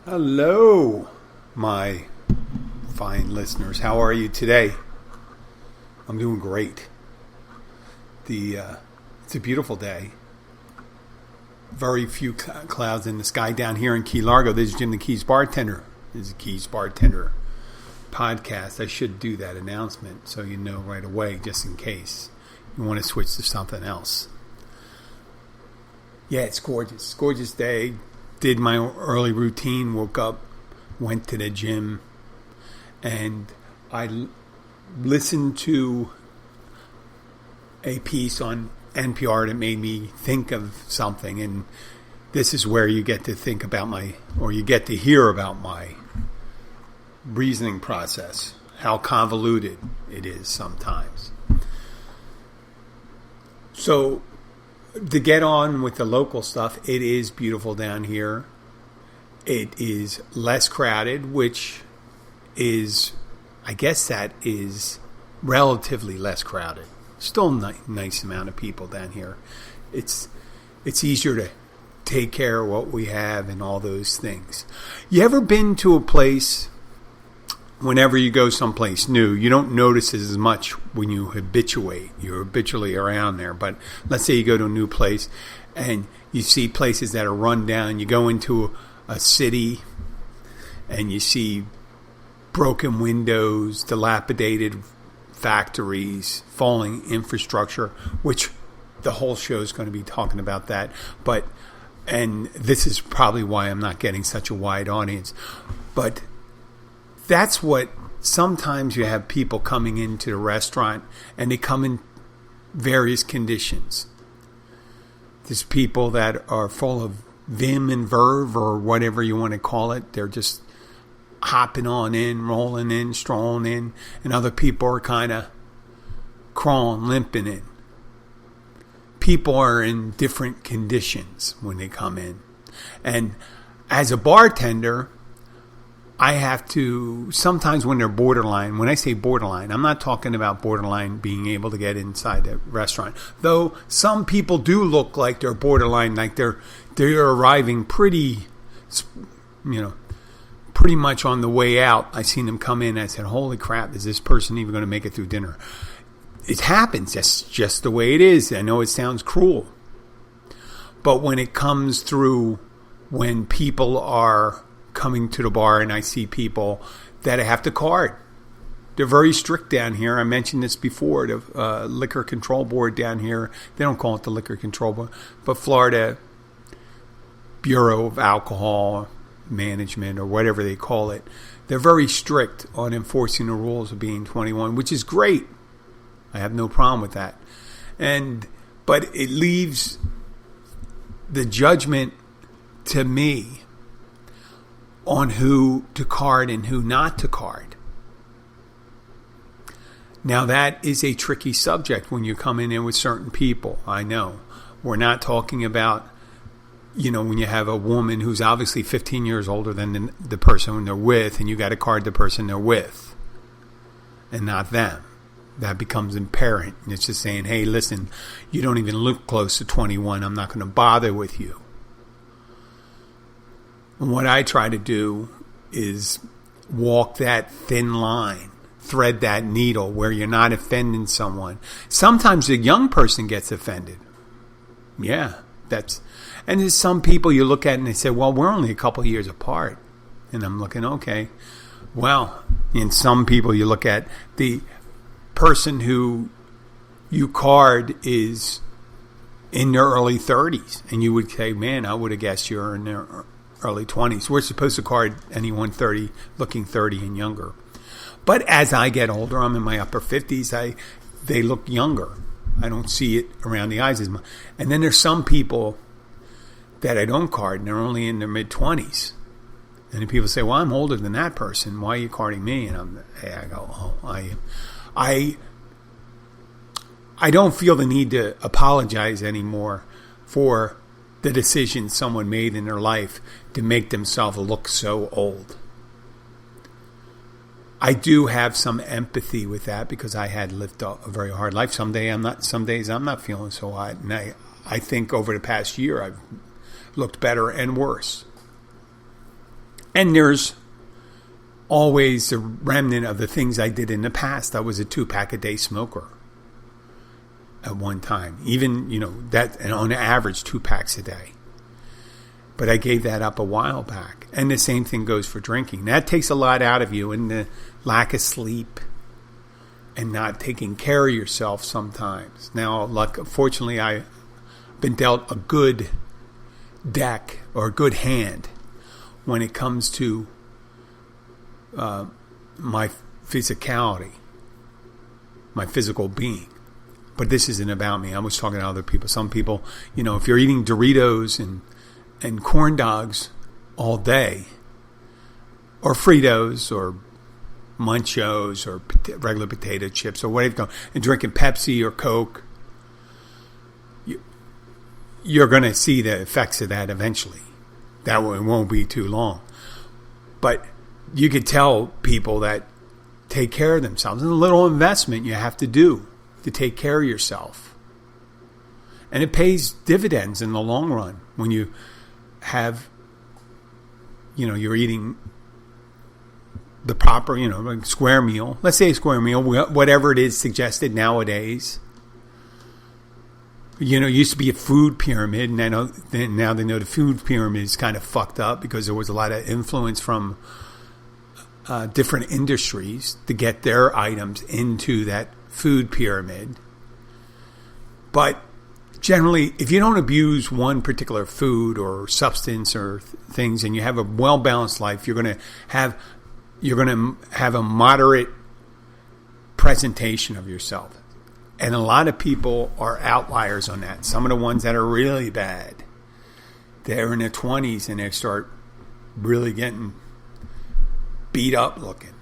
Hello, my fine listeners. How are you today? I'm doing great. It's a beautiful day. Very few clouds in the sky down here in Key Largo. This is Jim the Keys Bartender. This is the Keys Bartender podcast. I should do that announcement so you know right away, just in case you want to switch to something else. Yeah, it's gorgeous. Gorgeous day. Did my early routine, woke up, went to the gym, and I listened to a piece on NPR that made me think of something, and this is where you get to think about you get to hear about my reasoning process, how convoluted it is sometimes. So, to get on with the local stuff, it is beautiful down here. It is less crowded, which is, I guess that is relatively less crowded. Still nice amount of people down here. It's easier to take care of what we have and all those things. You ever been to a place, whenever you go someplace new, you don't notice it as much when you habituate. You're habitually around there. But let's say you go to a new place and you see places that are run down. You go into a city and you see broken windows, dilapidated factories, falling infrastructure, which the whole show is going to be talking about that. And this is probably why I'm not getting such a wide audience. But that's what sometimes you have people coming into the restaurant and they come in various conditions. There's people that are full of vim and verve or whatever you want to call it. They're just hopping on in, rolling in, strolling in. And other people are kind of crawling, limping in. People are in different conditions when they come in. And as a bartender, I have to, sometimes when they're borderline, when I say borderline, I'm not talking about borderline being able to get inside the restaurant. Though some people do look like they're borderline, like they're arriving pretty much on the way out. I seen them come in, I said, holy crap, is this person even going to make it through dinner? It happens, that's just the way it is. I know it sounds cruel. But when it comes through, when people are coming to the bar and I see people that have to card. They're very strict down here. I mentioned this before. The Liquor Control Board down here, they don't call it the Liquor Control Board, but Florida Bureau of Alcohol Management or whatever they call it. They're very strict on enforcing the rules of being 21, which is great. I have no problem with that. But it leaves the judgment to me on who to card and who not to card. Now that is a tricky subject when you're coming in with certain people. I know. We're not talking about, when you have a woman who's obviously 15 years older than the person they're with, and you got to card the person they're with and not them. That becomes apparent. And it's just saying, hey, listen, you don't even look close to 21. I'm not going to bother with you. And what I try to do is walk that thin line, thread that needle where you're not offending someone. Sometimes a young person gets offended. Yeah, and there's some people you look at and they say, well, we're only a couple of years apart. And I'm looking, okay. Well, in some people you look at, the person who you card is in their early 30s. And you would say, man, I would have guessed you're in their early 20s. We're supposed to card anyone 30, looking 30 and younger. But as I get older, I'm in my upper 50s, they look younger. I don't see it around the eyes as much. And then there's some people that I don't card, and they're only in their mid-20s. And then people say, well, I'm older than that person. Why are you carding me? And I go, oh, I don't feel the need to apologize anymore for the decision someone made in their life to make themselves look so old. I do have some empathy with that because I had lived a very hard life. Some days I'm not feeling so hot. And I think over the past year I've looked better and worse. And there's always a remnant of the things I did in the past. I was a 2-pack-a-day smoker at one time. Even, that, and on average, 2 packs a day. But I gave that up a while back. And the same thing goes for drinking. That takes a lot out of you, and the lack of sleep and not taking care of yourself sometimes. Now, fortunately, I've been dealt a good deck or a good hand when it comes to my physicality, my physical being. But this isn't about me. I was talking to other people. Some people, if you're eating Doritos and corn dogs all day, or Fritos, or Munchos, or regular potato chips, or whatever, and drinking Pepsi or Coke, you're going to see the effects of that eventually. That won't be too long. But you could tell people that take care of themselves. And a little investment you have to do to take care of yourself. And it pays dividends in the long run when you have, you're eating the proper, like square meal. Let's say a square meal, whatever it is suggested nowadays. It used to be a food pyramid, and now they know the food pyramid is kind of fucked up because there was a lot of influence from different industries to get their items into that food pyramid. But generally, if you don't abuse one particular food or substance or things, and you have a well-balanced life, you're going to have a moderate presentation of yourself. And a lot of people are outliers on that. Some of the ones that are really bad, they're in their 20s and they start really getting beat up looking.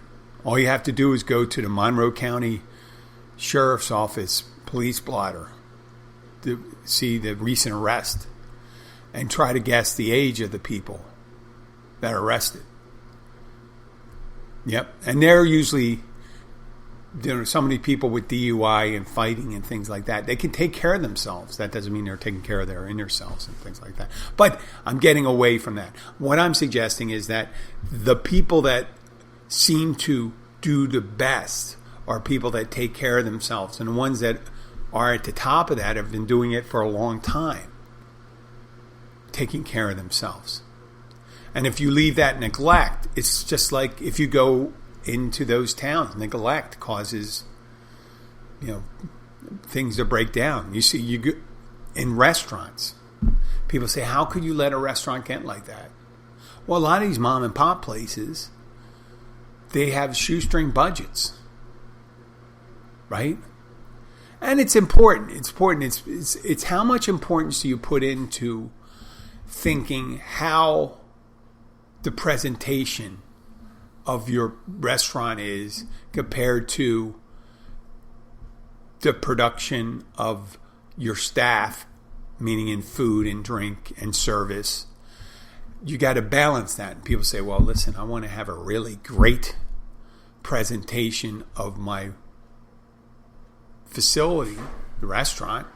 All you have to do is go to the Monroe County Sheriff's Office police blotter to see the recent arrest and try to guess the age of the people that are arrested. Yep. And they're usually, so many people with DUI and fighting and things like that, they can take care of themselves. That doesn't mean they're taking care of their inner selves and things like that. But I'm getting away from that. What I'm suggesting is that the people that seem to do the best are people that take care of themselves. And the ones that are at the top of that have been doing it for a long time, taking care of themselves. And if you leave that neglect, it's just like if you go into those towns, neglect causes, things to break down. You see, in restaurants, people say, how could you let a restaurant get like that? Well, a lot of these mom and pop places, they have shoestring budgets, right? And it's important. It's important. It's how much importance do you put into thinking how the presentation of your restaurant is compared to the production of your staff, meaning in food and drink and service. You got to balance that. And people say, well, listen, I want to have a really great presentation of my facility, the restaurant,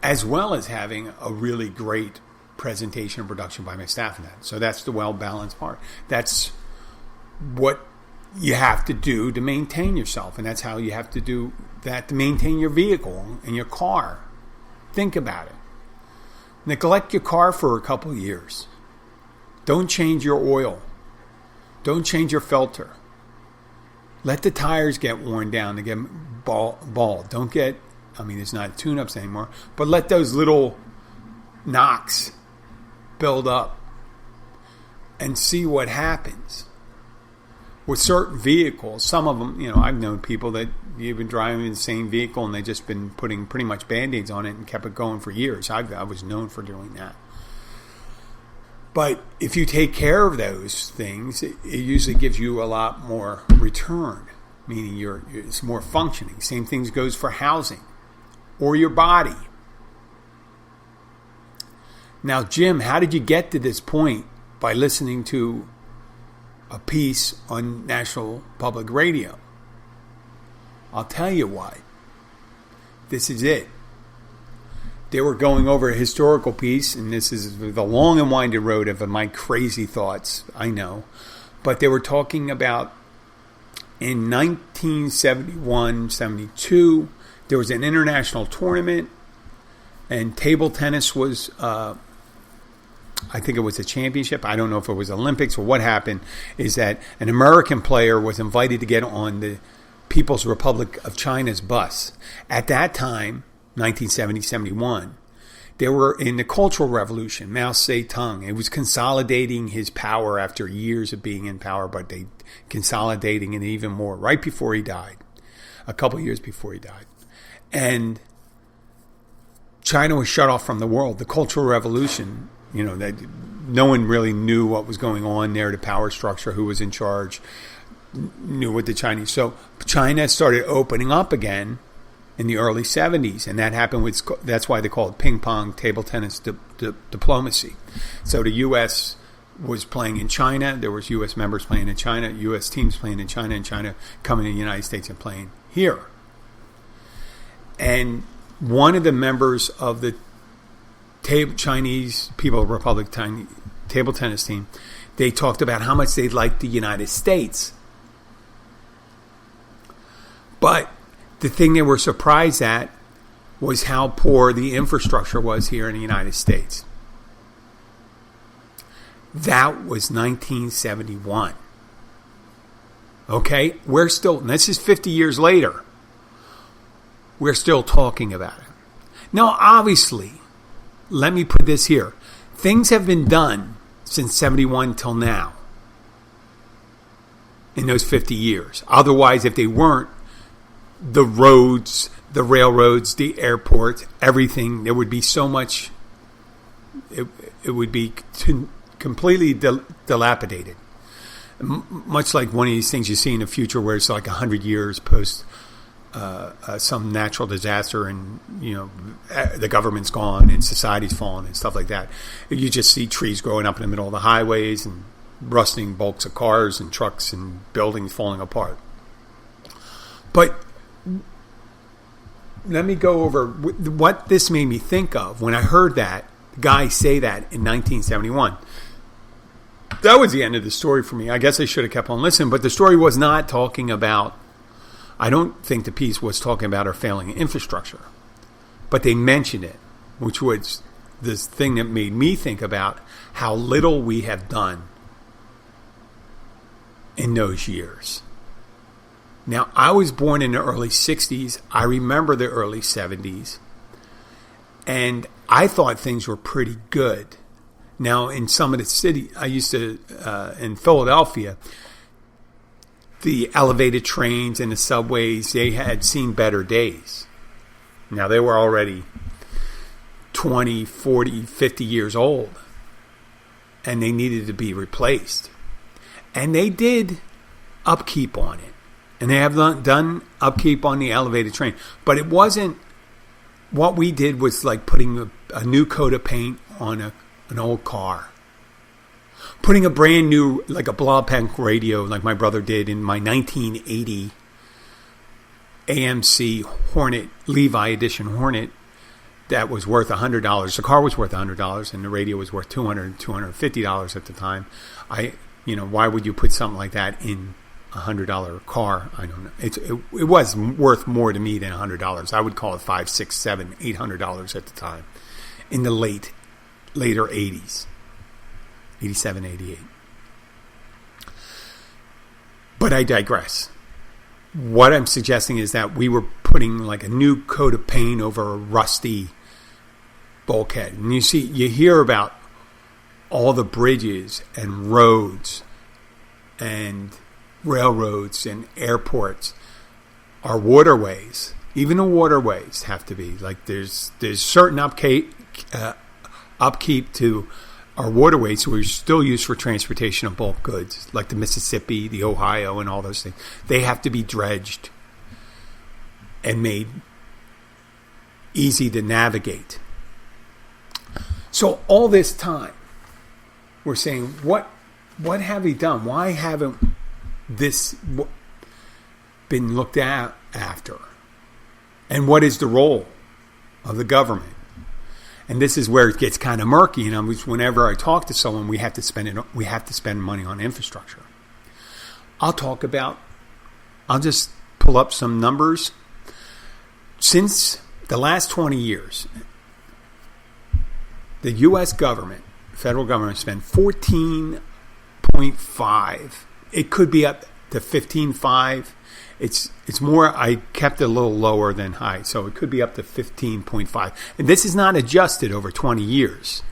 as well as having a really great presentation and production by my staff in that. So that's the well-balanced part. That's what you have to do to maintain yourself. And that's how you have to do that to maintain your vehicle and your car. Think about it. Neglect your car for a couple of years. Don't change your oil. Don't change your filter. Let the tires get worn down to get bald. Don't get, it's not tune-ups anymore, but let those little knocks build up and see what happens. With certain vehicles, some of them, I've known people that you've been driving the same vehicle and they've just been putting pretty much Band-Aids on it and kept it going for years. I was known for doing that. But if you take care of those things, it usually gives you a lot more return, meaning it's more functioning. Same thing goes for housing or your body. Now, Jim, how did you get to this point? By listening to a piece on National Public Radio. I'll tell you why. This is it. they were going over a historical piece, and this is the long and winding road of my crazy thoughts, I know. But they were talking about in 1971, 72, there was an international tournament, and table tennis was, I think it was a championship. I don't know if it was Olympics or what happened, is that an American player was invited to get on the People's Republic of China's bus. At that time, 1970, 71, they were in the Cultural Revolution, Mao Zedong. It was consolidating his power after years of being in power, but they consolidating it even more right before he died, a couple years before he died. And China was shut off from the world. The Cultural Revolution, that no one really knew what was going on there, the power structure, who was in charge, knew what the Chinese. So China started opening up again in the early 70s, and that happened with, that's why they call it ping-pong, table tennis diplomacy. So the U.S. was playing in China, there was U.S. members playing in China, U.S. teams playing in China, and China coming to the United States and playing here. And one of the members of the Chinese People's Republic table tennis team, they talked about how much they liked the United States. But the thing they were surprised at was how poor the infrastructure was here in the United States. That was 1971. Okay? We're still, and this is 50 years later, we're still talking about it. Now, obviously, let me put this here. Things have been done since 71 till now in those 50 years. Otherwise, if they weren't, the roads, the railroads, the airports, everything, there would be so much, it would be completely dilapidated. Much like one of these things you see in the future where it's like 100 years post some natural disaster, and the government's gone and society's fallen and stuff like that. You just see trees growing up in the middle of the highways and rusting bulks of cars and trucks and buildings falling apart. But let me go over what this made me think of when I heard that guy say that in 1971. That was the end of the story for me. I guess I should have kept on listening, but the story was not talking about, I don't think the piece was talking about our failing infrastructure, but they mentioned it, which was this thing that made me think about how little we have done in those years. Now, I was born in the early 60s. I remember the early 70s. And I thought things were pretty good. Now, in some of the city, I used to, in Philadelphia, the elevated trains and the subways, they had seen better days. Now, they were already 20, 40, 50 years old. And they needed to be replaced. And they did upkeep on it. And they have done upkeep on the elevated train. But it wasn't, what we did was like putting a new coat of paint on an old car. Putting a brand new, like a Blaupunkt radio, like my brother did in my 1980 AMC Hornet, Levi Edition Hornet, that was worth $100. The car was worth $100, and the radio was worth $200, $250 at the time. Why would you put something like that in $100 car? I don't know. It was worth more to me than $100. I would call it $500, $600, $700, $800 at the time, in the later 80s, 87, 88. But I digress. What I'm suggesting is that we were putting like a new coat of paint over a rusty bulkhead, and you hear about all the bridges and roads and railroads and airports, our waterways. Even the waterways have to be like there's certain upkeep to our waterways, so we're still used for transportation of bulk goods, like the Mississippi, the Ohio, and all those things. They have to be dredged and made easy to navigate. So all this time, we're saying, what have we done? Why haven't this been looked at after? And what is the role of the government? and this is where it gets kind of murky. Whenever I talk to someone, we have to spend money on infrastructure. I'll just pull up some numbers. Since the last 20 years, the U.S. government, federal government, spent 14.5. It could be up to 15.5. It's more. I kept it a little lower than high, so it could be up to 15.5. And this is not adjusted over 20 years.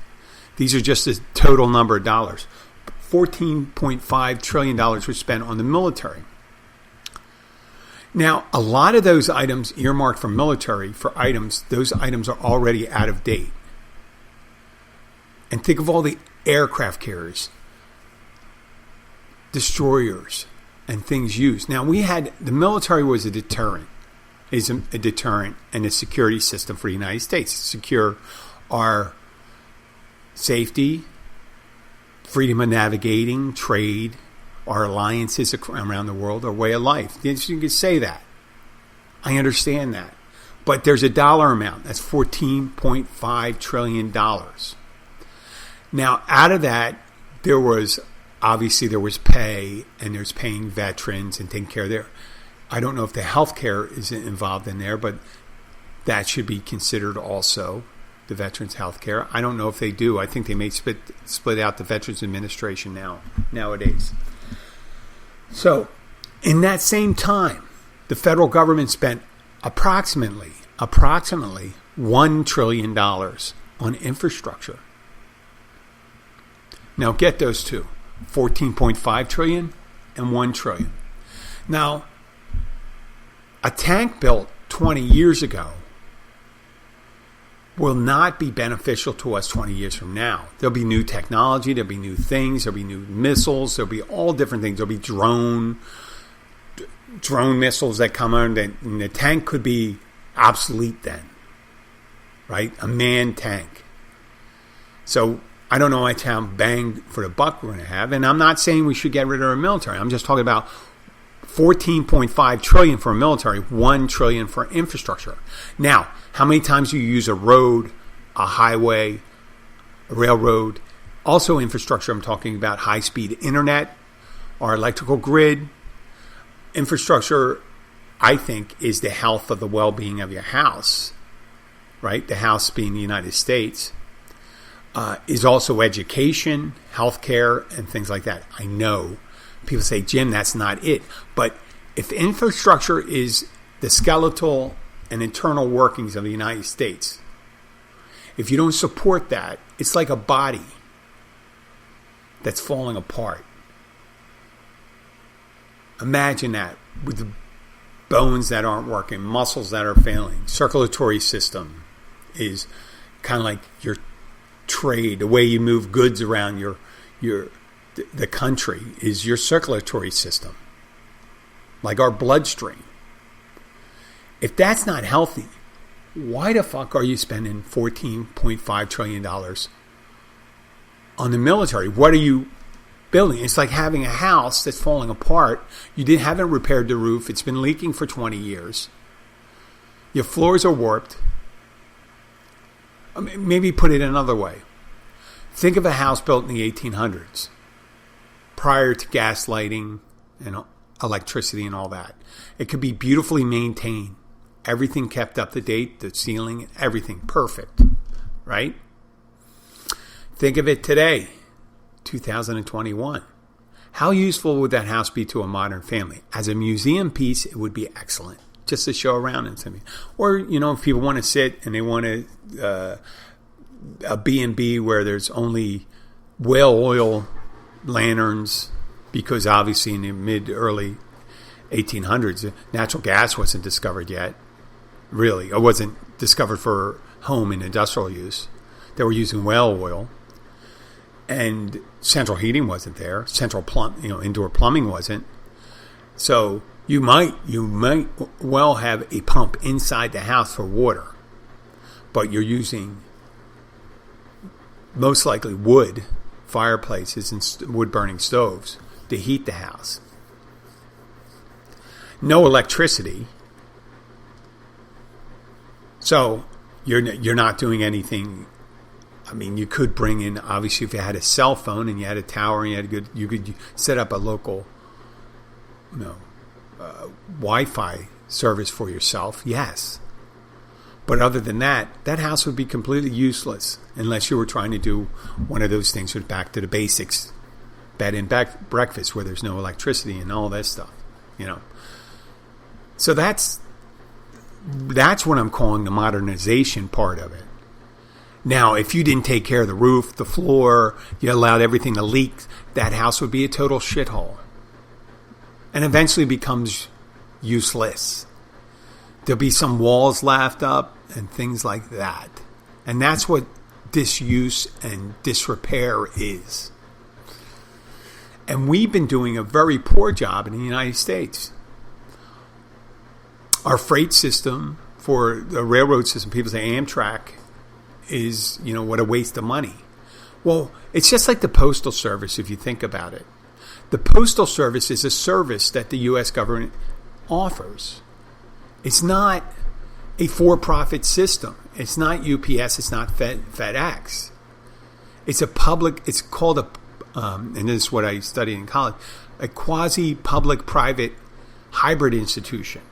These are just the total number of dollars. $14.5 trillion was spent on the military. Now, a lot of those items earmarked for military, those items are already out of date. And think of all the aircraft carriers, destroyers, and things used. Now, the military was a deterrent, is a deterrent and a security system for the United States to secure our safety, freedom of navigating, trade, our alliances around the world, our way of life. You can say that. I understand that. But there's a dollar amount. That's $14.5 trillion. Now, out of that, there was pay, and there's paying veterans and taking care of their. I don't know if the health care is involved in there, but that should be considered also, the Veterans Health Care. I don't know if they do. I think they may split out the Veterans Administration nowadays. So, in that same time, the federal government spent approximately $1 trillion on infrastructure. Now, get those two. 14.5 trillion and 1 trillion. Now, a tank built 20 years ago will not be beneficial to us 20 years from now. There'll be new technology, there'll be new things, there'll be new missiles, there'll be all different things. There'll be drone missiles that come on, and the tank could be obsolete then, right? A manned tank. So I don't know how much bang for the buck we're going to have, and I'm not saying we should get rid of our military. I'm just talking about 14.5 trillion for a military, 1 trillion for infrastructure. Now, how many times do you use a road, a highway, a railroad? Also infrastructure, I'm talking about high-speed internet, our electrical grid. Infrastructure, I think, is the health of the well-being of your house, right? The house being the United States. Is also education, healthcare, and things like that. I know people say, Jim, that's not it. But if infrastructure is the skeletal and internal workings of the United States, if you don't support that, it's like a body that's falling apart. Imagine that with the bones that aren't working, muscles that are failing. Circulatory system is kind of like your trade, the way you move goods around the country is your circulatory system, like our bloodstream. If that's not healthy, why the fuck are you spending $14.5 trillion on the military? What are you building? It's like having a house that's falling apart. You haven't repaired the roof. It's been leaking for 20 years. Your floors are warped. Maybe put it another way. Think of a house built in the 1800s, prior to gas lighting and electricity and all that. It could be beautifully maintained. Everything kept up to date, the ceiling, everything perfect, right? Think of it today, 2021. How useful would that house be to a modern family? As a museum piece, it would be excellent. Just to show around and something. Or, if people want to sit and they want a B&B where there's only whale oil lanterns, because obviously in the early 1800s, natural gas wasn't discovered yet. Really, it wasn't discovered for home and industrial use. They were using whale oil. And central heating wasn't there. Indoor plumbing wasn't. So you might well have a pump inside the house for water, but you're using most likely wood fireplaces and wood burning stoves to heat the house. No electricity, so you're not doing anything I mean, you could bring in, obviously, if you had a cell phone and you had a tower and you could set up a local, Wi-Fi service for yourself. Yes. But other than that, that house would be completely useless unless you were trying to do one of those things with back to the basics, bed and breakfast, where there's no electricity and all that stuff, So that's what I'm calling the modernization part of it. Now, if you didn't take care of the roof, the floor, you allowed everything to leak, that house would be a total shithole. And eventually becomes useless. There'll be some walls left up and things like that. And that's what disuse and disrepair is. And we've been doing a very poor job in the United States. Our freight system for the railroad system, people say Amtrak, is, what a waste of money. Well, it's just like the Postal Service if you think about it. The Postal Service is a service that the U.S. government offers. It's not a for-profit system. It's not UPS. It's not FedEx. It's called and this is what I studied in college, a quasi-public-private hybrid institution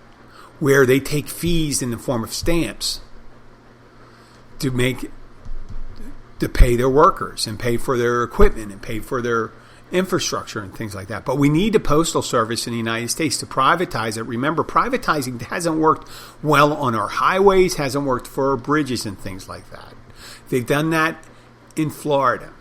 where they take fees in the form of stamps to pay their workers and pay for their equipment and pay for their infrastructure and things like that. But we need the Postal Service in the United States to privatize it. Remember, privatizing hasn't worked well on our highways, hasn't worked for our bridges and things like that. They've done that in Florida,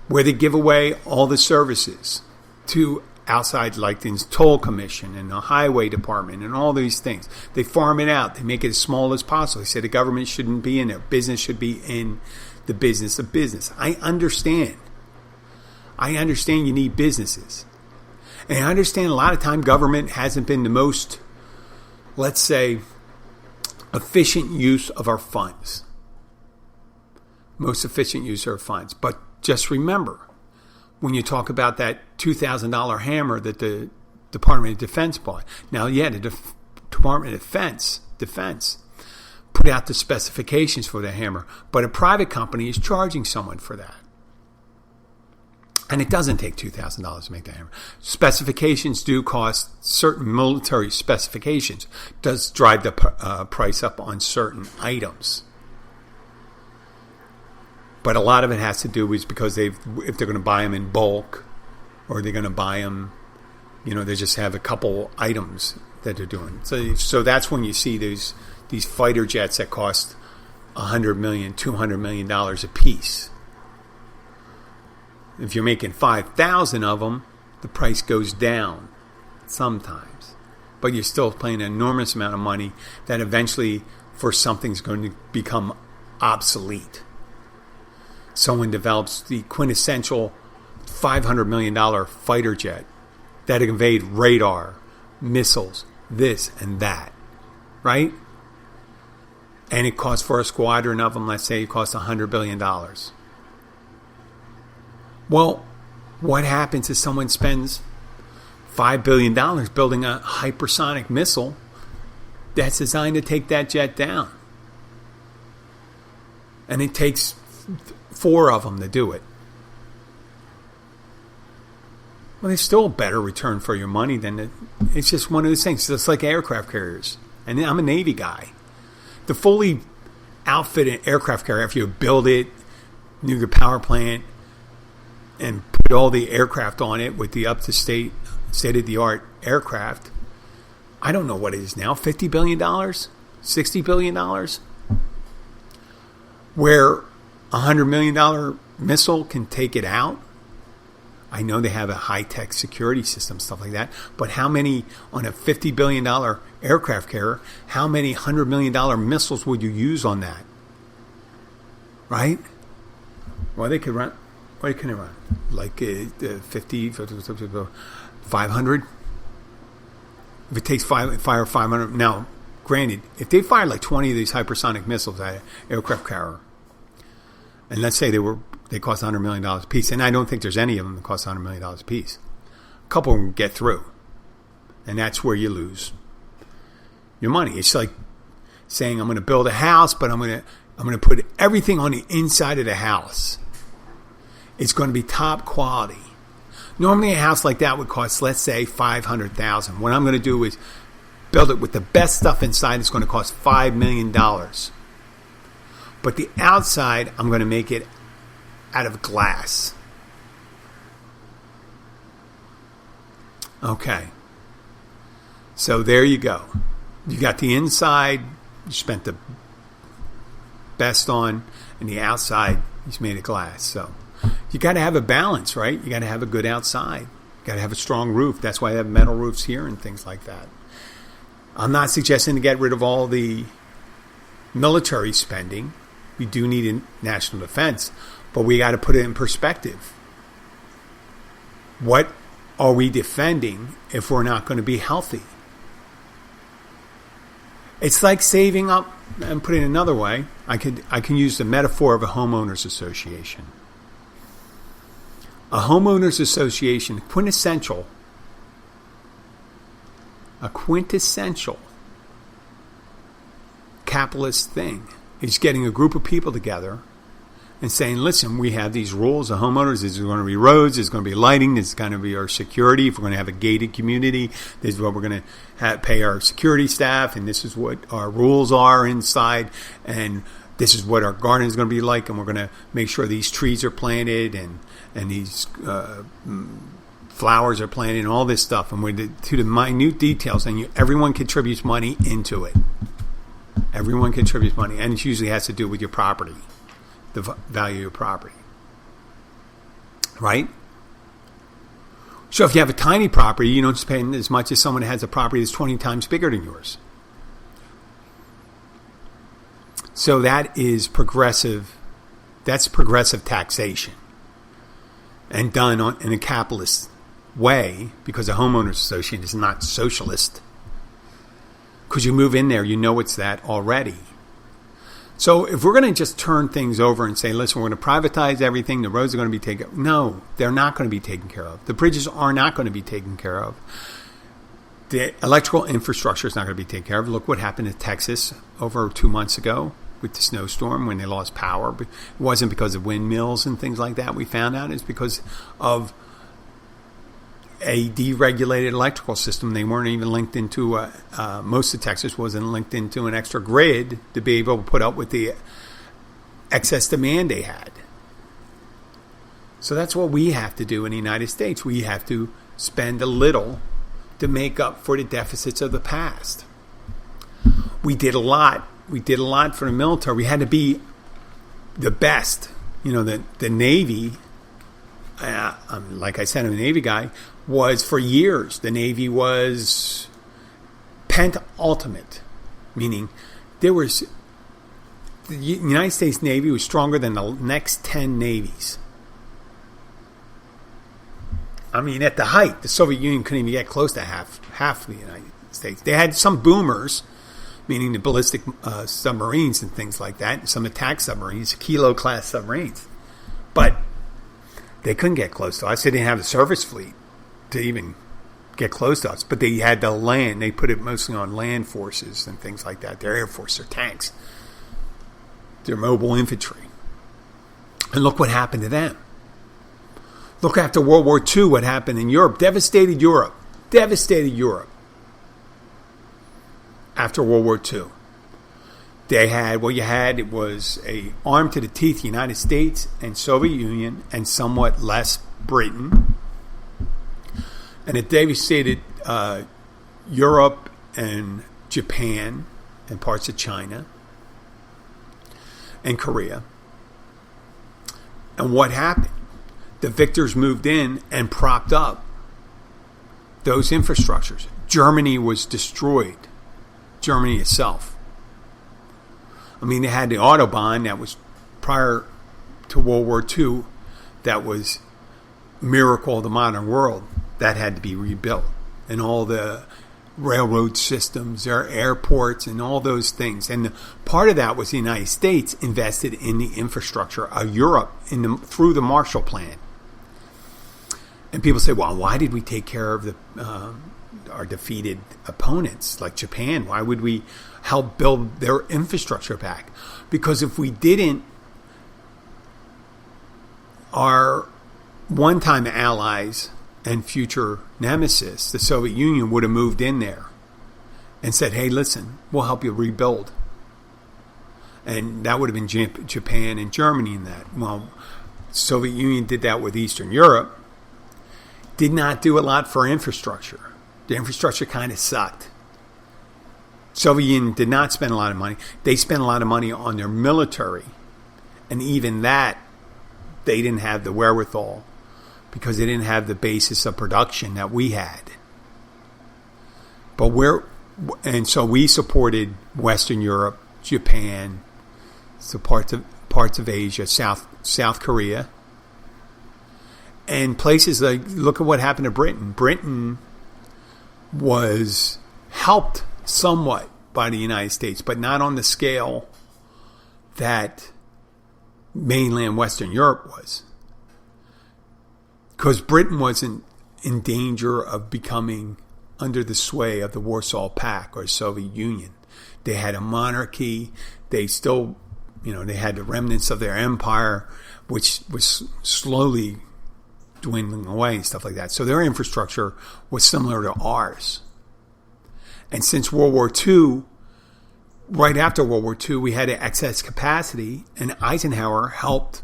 where they give away all the services to outside, like the toll commission and the highway department and all these things. They farm it out. They make it as small as possible. They say the government shouldn't be in there. Business should be in the business of business. I understand. You need businesses. And I understand a lot of time government hasn't been the most, let's say, efficient use of our funds. But just remember, when you talk about that $2,000 hammer that the Department of Defense bought. Now, the Department of Defense put out the specifications for the hammer, but a private company is charging someone for that. And it doesn't take $2,000 to make the hammer. Specifications do cost, certain military specifications does drive the price up on certain items. But a lot of it has to do is because if they're going to buy them in bulk, or they're going to buy them, they just have a couple items that they're doing. So that's when you see these fighter jets that cost $100 million, $200 million a piece. If you're making 5,000 of them, the price goes down sometimes. But you're still paying an enormous amount of money that eventually for something's going to become obsolete. Someone develops the quintessential $500 million fighter jet that evade radar, missiles, this and that, right? And it costs for a squadron of them, let's say it costs $100 billion. Well, what happens if someone spends $5 billion building a hypersonic missile that's designed to take that jet down? And it takes 4 of them to do it. Well, there's still a better return for your money than it's just one of those things. It's like aircraft carriers. And I'm a Navy guy. The fully outfitted aircraft carrier, after you build it, nuclear power plant, and put all the aircraft on it with the state-of-the-art aircraft, I don't know what it is now, $50 billion? $60 billion? Where $100 million missile can take it out. I know they have a high-tech security system, stuff like that. But how many, on a $50 billion aircraft carrier, how many $100 million missiles would you use on that? Right? Well, they could run. What can they run? Like 50, 500? If it takes fire 500. Now, granted, if they fired like 20 of these hypersonic missiles at an aircraft carrier, and let's say they cost $100 million a piece, and I don't think there's any of them that cost $100 million a piece. A couple of them get through, and that's where you lose your money. It's like saying I'm going to build a house, but I'm going to I'm going to put everything on the inside of the house. It's going to be top quality. Normally a house like that would cost, let's say, $500,000. What I'm going to do is build it with the best stuff inside. It's going to cost $5 million. But the outside, I'm going to make it out of glass. Okay. So there you go. You got the inside, you spent the best on, and the outside, you made it glass. So you got to have a balance, right? You got to have a good outside. You got to have a strong roof. That's why I have metal roofs here and things like that. I'm not suggesting to get rid of all the military spending. We do need a national defense, but we got to put it in perspective. What are we defending if we're not going to be healthy? It's like saving up, and put it another way, I can use the metaphor of a homeowners association. A homeowners association, a quintessential capitalist thing is getting a group of people together and saying, listen, we have these rules of homeowners. This is going to be roads. This is going to be lighting. This is going to be our security. If we're going to have a gated community, this is what we're going to pay our security staff. And this is what our rules are inside. And this is what our garden is going to be like. And we're going to make sure these trees are planted and these flowers are planted and all this stuff. And we're to the minute details. And everyone contributes money into it. Everyone contributes money. And it usually has to do with your property. The value of your property. Right? So if you have a tiny property, you don't spend as much as someone who has a property that's 20 times bigger than yours. So that is progressive. That's progressive taxation. And done in a capitalist way, because a homeowners association is not socialist. Because you move in there, you know it's that already. So if we're going to just turn things over and say, listen, we're going to privatize everything, the roads are going to be taken. No, they're not going to be taken care of. The bridges are not going to be taken care of. The electrical infrastructure is not going to be taken care of. Look what happened in Texas over 2 months ago with the snowstorm when they lost power. But it wasn't because of windmills and things like that. We found out it's because of a deregulated electrical system. They weren't even linked into most of Texas wasn't linked into an extra grid to be able to put up with the excess demand they had. So that's what we have to do in the United States. We have to spend a little to make up for the deficits of the past. We did a lot. We did a lot for the military. We had to be the best. You know, the Navy, like I said, I'm a Navy guy, was for years, the Navy was penultimate, meaning the United States Navy was stronger than the next 10 navies. I mean, at the height, the Soviet Union couldn't even get close to half the United States. They had some boomers, meaning the ballistic submarines and things like that, some attack submarines, kilo-class submarines. But they couldn't get close to us. They didn't have a surface fleet to even get close to us. But they had the land. They put it mostly on land forces and things like that. Their air force, their tanks, their mobile infantry. And look what happened to them. Look after World War II, what happened in Europe. Devastated Europe. After World War II. They had, it was a arm to the teeth United States and Soviet Union and somewhat less Britain. And it devastated Europe and Japan and parts of China and Korea. And what happened? The victors moved in and propped up those infrastructures. Germany was destroyed. Germany itself. I mean, they had the Autobahn that was prior to World War II that was miracle of the modern world. That had to be rebuilt. And all the railroad systems, their airports, and all those things. And part of that was the United States invested in the infrastructure of Europe through the Marshall Plan. And people say, well, why did we take care of our defeated opponents like Japan? Why would we help build their infrastructure back? Because if we didn't, our one-time allies and future nemesis, the Soviet Union, would have moved in there and said, hey, listen, we'll help you rebuild. And that would have been Japan and Germany in that. Well, Soviet Union did that with Eastern Europe. Did not do a lot for infrastructure. The infrastructure kind of sucked. Soviet Union did not spend a lot of money. They spent a lot of money on their military. And even that, they didn't have the wherewithal because they didn't have the basis of production that we had. And so we supported Western Europe, Japan, so parts of Asia, South Korea, and places like, look at what happened to Britain. Britain was helped somewhat by the United States, but not on the scale that mainland Western Europe was. Because Britain wasn't in danger of becoming under the sway of the Warsaw Pact or Soviet Union. They had a monarchy. They still, they had the remnants of their empire, which was slowly dwindling away and stuff like that. So their infrastructure was similar to ours. And since World War II, right after World War II, we had excess capacity, and Eisenhower helped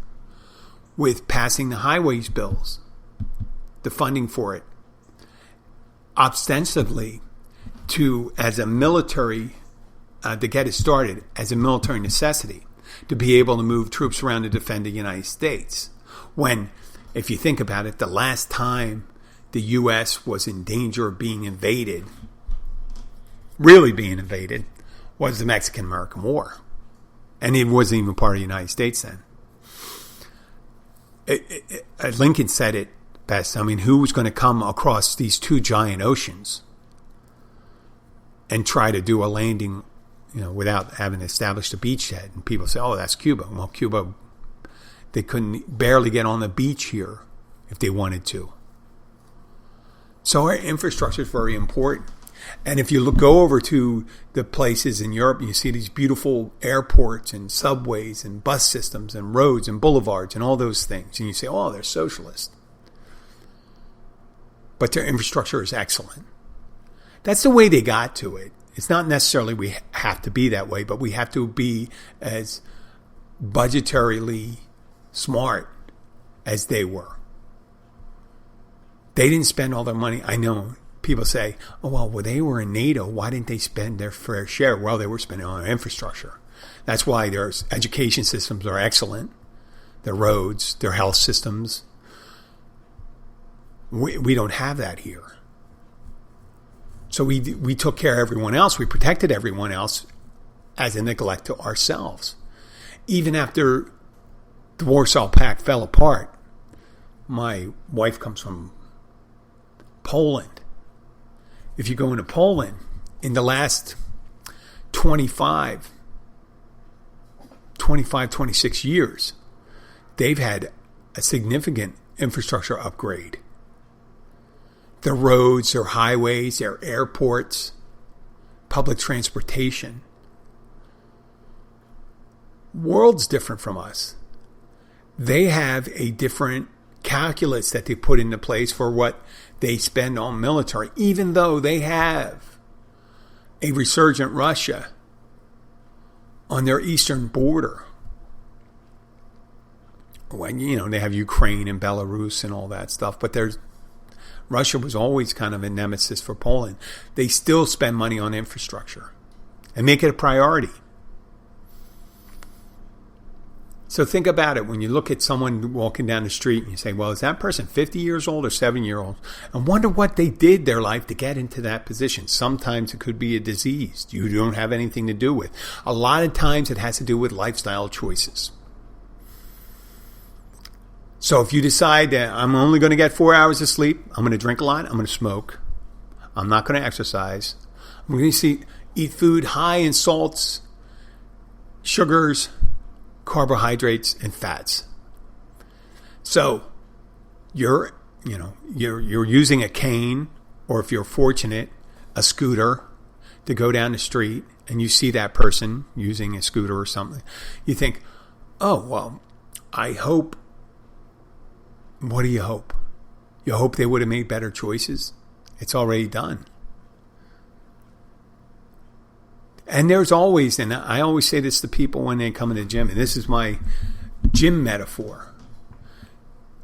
with passing the highways bills, the funding for it, ostensibly as a military, to get it started, as a military necessity, to be able to move troops around to defend the United States. When, if you think about it, the last time the U.S. was in danger of being invaded, really being invaded, was the Mexican-American War. And it wasn't even part of the United States then. Lincoln said it best. I mean, who was going to come across these two giant oceans and try to do a landing, without having established a beachhead? And people say, oh, that's Cuba. Well, Cuba, they couldn't barely get on the beach here if they wanted to. So our infrastructure is very important. And if you go over to the places in Europe, you see these beautiful airports and subways and bus systems and roads and boulevards and all those things. And you say, oh, they're socialist. But their infrastructure is excellent. That's the way they got to it. It's not necessarily we have to be that way, but we have to be as budgetarily smart as they were. They didn't spend all their money. I know people say, oh, well, they were in NATO. Why didn't they spend their fair share? Well, they were spending on infrastructure. That's why their education systems are excellent. Their roads, their health systems. We don't have that here. So we took care of everyone else. We protected everyone else as a neglect to ourselves. Even after the Warsaw Pact fell apart, my wife comes from Poland. If you go into Poland, in the last 25, 26 years, they've had a significant infrastructure upgrade. Their roads, their highways, their airports, public transportation. World's different from us. They have a different calculus that they put into place for what they spend on military, even though they have a resurgent Russia on their eastern border. When, they have Ukraine and Belarus and all that stuff, but Russia was always kind of a nemesis for Poland. They still spend money on infrastructure and make it a priority. So think about it when you look at someone walking down the street and you say, well, is that person 50 years old or 7-year-old? And wonder what they did their life to get into that position. Sometimes it could be a disease you don't have anything to do with. A lot of times it has to do with lifestyle choices. So if you decide that I'm only going to get 4 hours of sleep, I'm going to drink a lot, I'm going to smoke, I'm not going to exercise, I'm going to eat food high in salts, sugars, carbohydrates, and fats. So your you're using a cane, or if you're fortunate, a scooter to go down the street, and you see that person using a scooter or something, you think, oh, well, I hope. What do you hope? You hope they would have made better choices? It's already done. And there's always, and I always say this to people when they come in the gym, and this is my gym metaphor.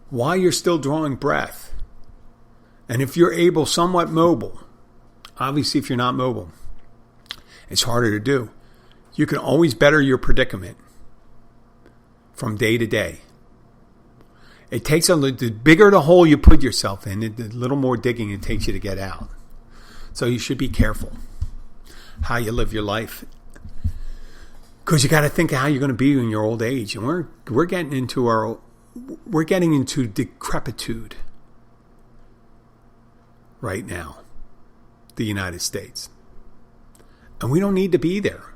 While you're still drawing breath, and if you're able, somewhat mobile, obviously if you're not mobile, it's harder to do. You can always better your predicament from day to day. It takes the bigger the hole you put yourself in, the little more digging it takes you to get out. So you should be careful how you live your life, because you got to think of how you're going to be in your old age. And we're getting into decrepitude right now, the United States, and we don't need to be there.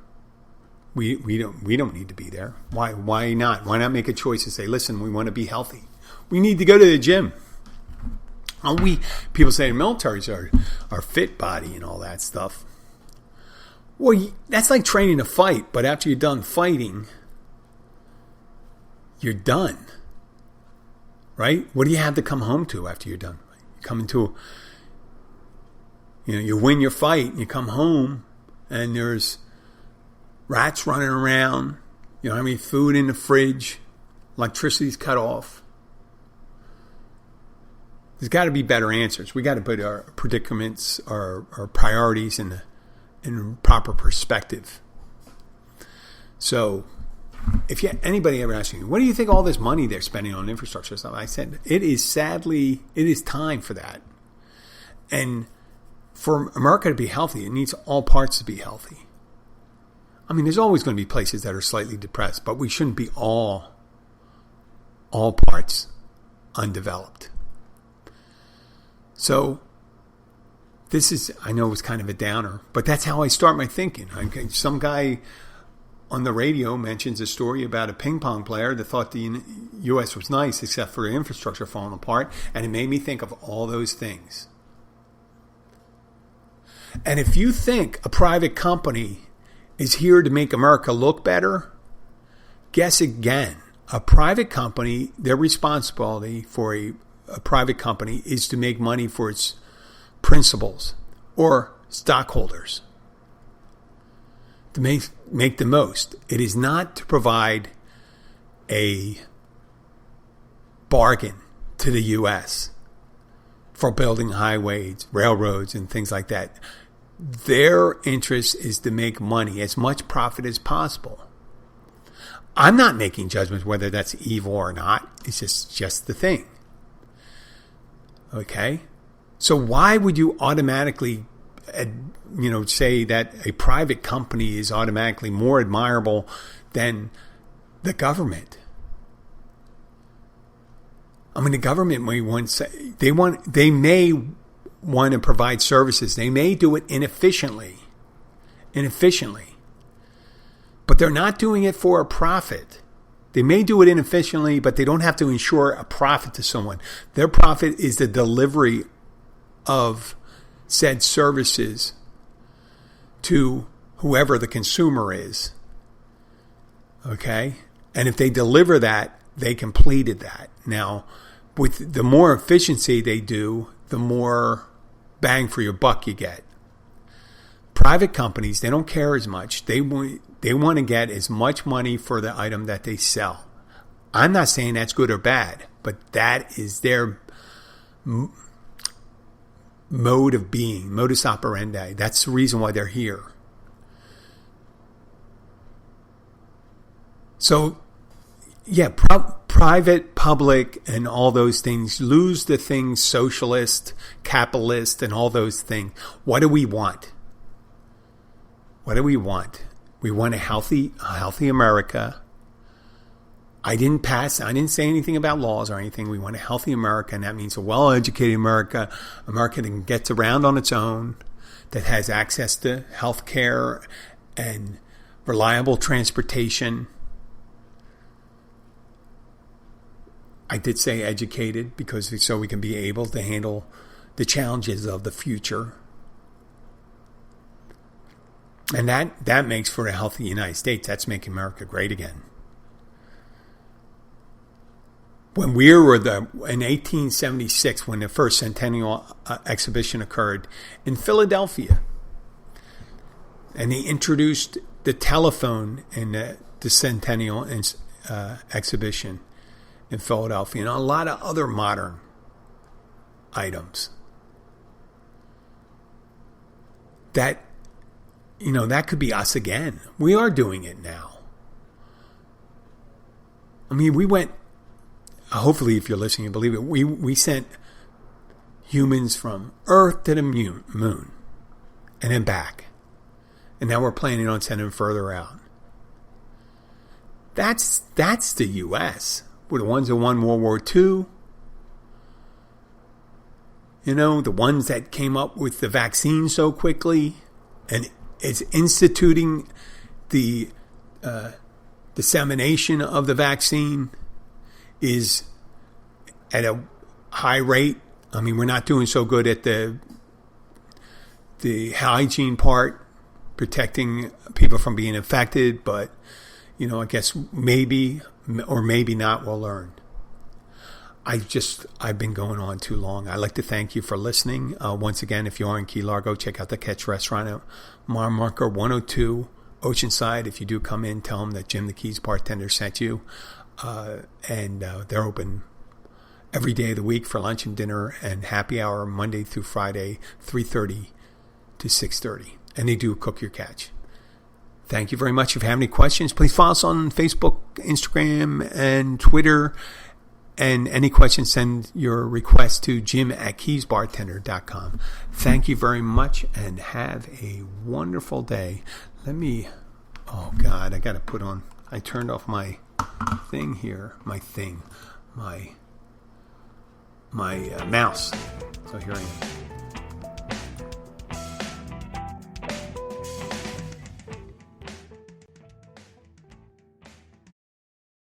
We don't need to be there. Why not? Why not make a choice and say, listen, we want to be healthy. We need to go to the gym. People say the militaries are fit body and all that stuff. Well, that's like training to fight, but after you're done fighting, you're done. Right? What do you have to come home to after you're done? You come into, you win your fight and you come home and there's rats running around. You don't have any food in the fridge. Electricity's cut off. There's got to be better answers. We got to put our predicaments, our priorities in proper perspective. So, if anybody ever asks you, what do you think all this money they're spending on infrastructure stuff? I said, it is time for that. And for America to be healthy, it needs all parts to be healthy. I mean, there's always going to be places that are slightly depressed, but we shouldn't be all parts undeveloped. So, I know it was kind of a downer, but that's how I start my thinking. Some guy on the radio mentions a story about a ping pong player that thought the U.S. was nice except for the infrastructure falling apart, and it made me think of all those things. And if you think a private company is here to make America look better, guess again. A private company, their responsibility for a private company is to make money for its principals or stockholders, to make the most. It is not to provide a bargain to the U.S. for building highways, railroads, and things like that. Their interest is to make money, as much profit as possible. I'm not making judgments whether that's evil or not. It's just the thing. Okay? So why would you automatically, say that a private company is automatically more admirable than the government? I mean, the government may they may want to provide services. They may do it inefficiently, but they're not doing it for a profit. They may do it inefficiently, but they don't have to ensure a profit to someone. Their profit is the delivery of said services to whoever the consumer is. Okay? And if they deliver that, they completed that. Now, with the more efficiency they do, the more bang for your buck you get. Private companies, they don't care as much. They want to get as much money for the item that they sell. I'm not saying that's good or bad, but that is their mode of being, modus operandi. That's the reason why they're here. So, yeah, private, public, and all those things lose the things socialist, capitalist, and all those things. What do we want? What do we want? We want a healthy America. I didn't say anything about laws or anything. We want a healthy America, and that means a well-educated America, America that gets around on its own, that has access to health care and reliable transportation. I did say educated because so we can be able to handle the challenges of the future. And that makes for a healthy United States. That's making America great again. When we were in 1876, when the first centennial exhibition occurred in Philadelphia, and they introduced the telephone in the centennial exhibition in Philadelphia, and a lot of other modern items. That could be us again. We are doing it now. I mean, we went. Hopefully, if you're listening, you believe it. We sent humans from Earth to the moon and then back. And now we're planning on sending them further out. That's the U.S. We're the ones that won World War II. The ones that came up with the vaccine so quickly and is instituting the dissemination of the vaccine is at a high rate. I mean, we're not doing so good at the hygiene part, protecting people from being infected, but, I guess maybe or maybe not, we'll learn. I've been going on too long. I'd like to thank you for listening. Once again, if you are in Key Largo, check out the Catch Restaurant at mile marker 102 Oceanside. If you do come in, tell them that Jim the Keys Bartender sent you. And they're open every day of the week for lunch and dinner and happy hour Monday through Friday, 3:30 to 6:30. And they do cook your catch. Thank you very much. If you have any questions, please follow us on Facebook, Instagram, and Twitter. And any questions, send your request to jim@keysbartender.com. Thank you very much and have a wonderful day. Oh God, I got to put on, I turned off my thing here, my mouse. So here I am.